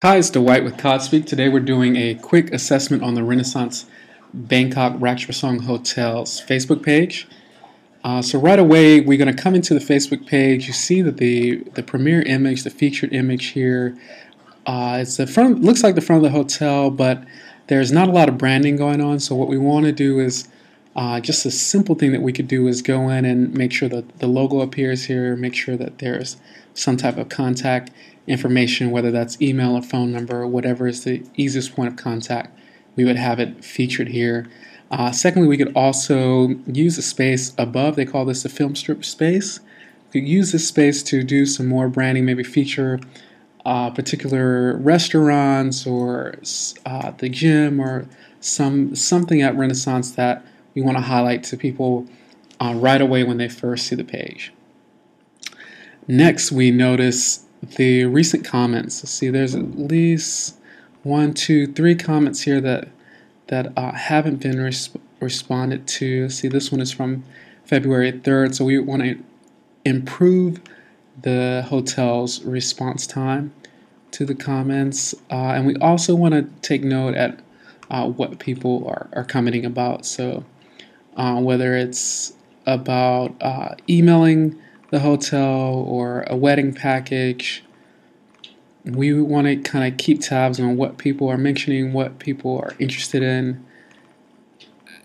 Hi, it's Dwight with Codspeak. Today we're doing a quick assessment on the Renaissance Bangkok Ratchaprasong Hotel's Facebook page. So right away, we're going to come into the Facebook page. You see that the premiere image, the featured image here, it's the front. Looks like the front of the hotel, but there's not a lot of branding going on. So what we want to do is just a simple thing that we could do is go in and make sure that the logo appears here. Make sure that there's some type of contact information, whether that's email or phone number or whatever is the easiest point of contact. We would have it featured here. Secondly, we could also use the space above. They call this a film strip space. We could use this space to do some more branding, maybe feature particular restaurants or the gym or something at Renaissance that we want to highlight to people right away when they first see the page. Next, we notice the recent comments. See, there's at least 1, 2, 3 comments here that haven't been responded to. See, this one is from February 3rd, so we want to improve the hotel's response time to the comments, and we also want to take note at what people are commenting about. So whether it's about emailing the hotel or a wedding package, we want to kind of keep tabs on what people are mentioning, what people are interested in,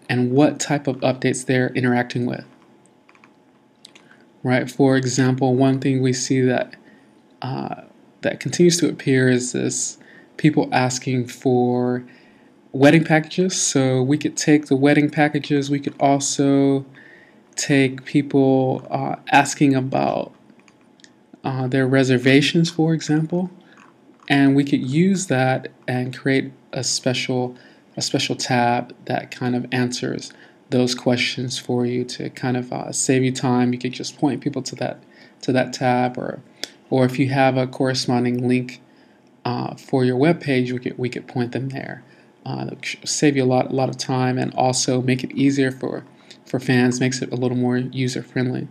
and what type of updates they're interacting with. Right. For example, one thing we see that that continues to appear is this people asking for wedding packages. So we could take the wedding packages. We could also take people asking about their reservations, for example, and we could use that and create a special tab that kind of answers those questions for you to kind of save you time. You could just point people to that tab, or if you have a corresponding link for your web page, we could point them there. Save you a lot of time and also make it easier for fans, makes it a little more user friendly.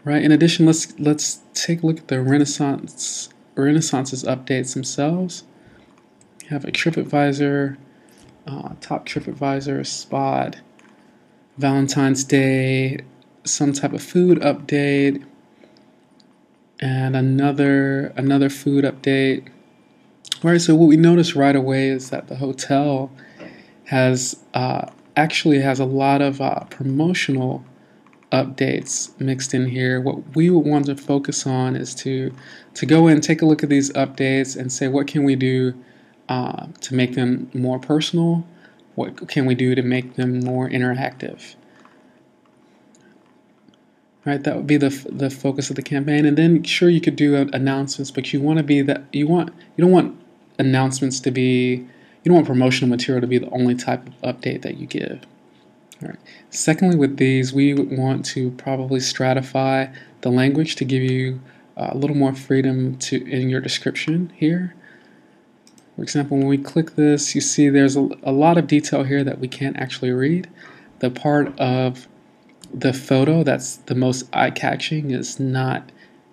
Right. In addition, let's take a look at the Renaissance's updates themselves. You have a TripAdvisor, top TripAdvisor spot, Valentine's Day, some type of food update, and another food update. Right. So what we notice right away is that the hotel has actually has a lot of promotional updates mixed in here. What we would want to focus on is to go in, take a look at these updates and say, what can we do to make them more personal? What can we do to make them more interactive? Right, that would be the focus of the campaign. And then sure, you could do announcements, but you want to be that you don't want announcements to be, you don't want promotional material to be the only type of update that you give. All right. Secondly, with these, we would want to probably stratify the language to give you a little more freedom in your description here. For example, when we click this, you see there's a lot of detail here that we can't actually read. The part of the photo that's the most eye-catching is not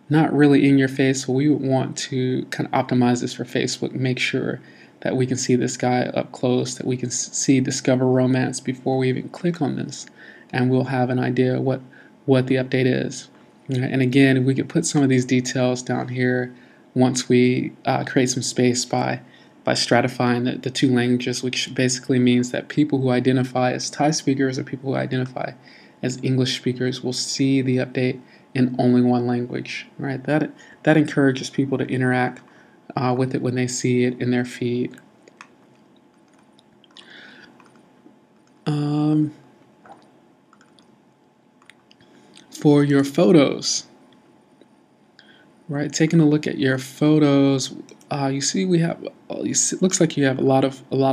really in your face, so we would want to kind of optimize this for Facebook, make sure that we can see this guy up close, that we can see Discover Romance before we even click on this, and we'll have an idea what the update is. And again, we could put some of these details down here once we create some space by stratifying the two languages, which basically means that people who identify as Thai speakers or people who identify as English speakers will see the update in only one language. Right? That encourages people to interact with it when they see it in their feed. For your photos, right? Taking a look at your photos, you see we have. It looks like you have a lot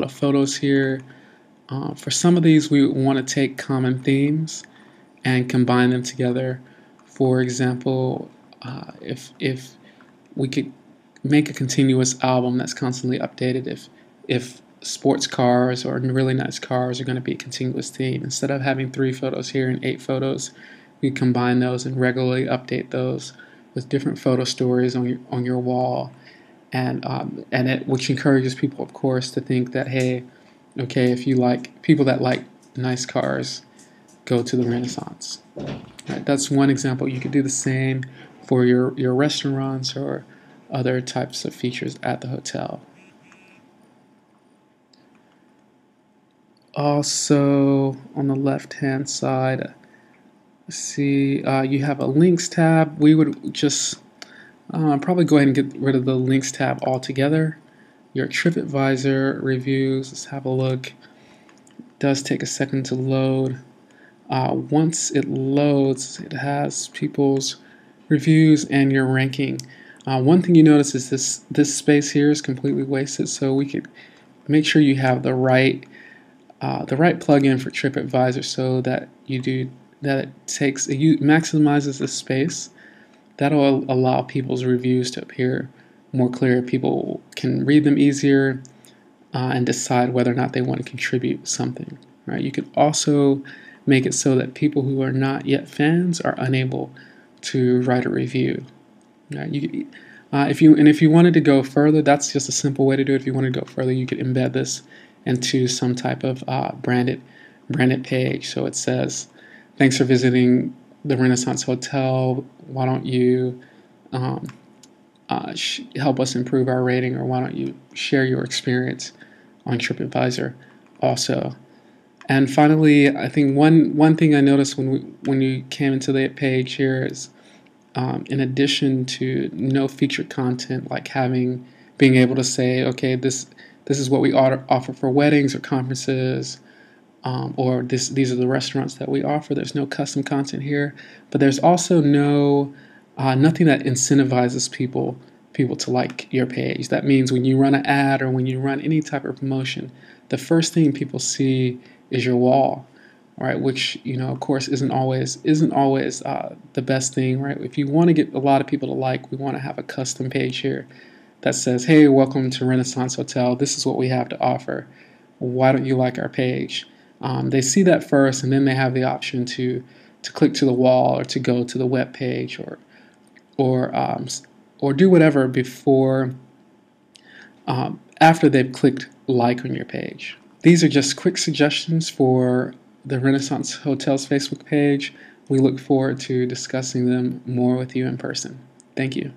of photos here. For some of these, we want to take common themes and combine them together. For example, if we could make a continuous album that's constantly updated, if sports cars or really nice cars are going to be a continuous theme, instead of having 3 photos here and 8 photos, we combine those and regularly update those with different photo stories on your wall. and which encourages people, of course, to think that, hey, okay, if you like people that like nice cars, go to the Renaissance. Right, that's one example. You could do the same for your restaurants or other types of features at the hotel. Also, on the left-hand side, see you have a links tab. We would just probably go ahead and get rid of the links tab altogether. Your TripAdvisor reviews, let's have a look. It does take a second to load. Once it loads, it has people's reviews and your ranking. One thing you notice is this space here is completely wasted, so we could make sure you have the right plugin for TripAdvisor so that it maximizes the space. That'll allow people's reviews to appear more clear. People can read them easier and decide whether or not they want to contribute something. Right? You could also make it so that people who are not yet fans are unable to write a review. Right? If you wanted to go further, that's just a simple way to do it. If you want to go further, you could embed this into some type of branded page. So it says, "Thanks for visiting the Renaissance Hotel. Why don't you help us improve our rating, or why don't you share your experience on TripAdvisor also?" And finally, I think one thing I noticed when you came into the page here is, in addition to no featured content, like being able to say, okay, this is what we offer for weddings or conferences, or these are the restaurants that we offer. There's no custom content here, but there's also nothing that incentivizes people to like your page. That means when you run an ad or when you run any type of promotion, the first thing people see is your wall, right? Which, of course, isn't always the best thing, right? If you want to get a lot of people to like, we want to have a custom page here that says, "Hey, welcome to Renaissance Hotel. This is what we have to offer. Why don't you like our page?" They see that first, and then they have the option to click to the wall or to go to the web page or do whatever before after they've clicked like on your page. These are just quick suggestions for the Renaissance Hotels Facebook page. We look forward to discussing them more with you in person. Thank you.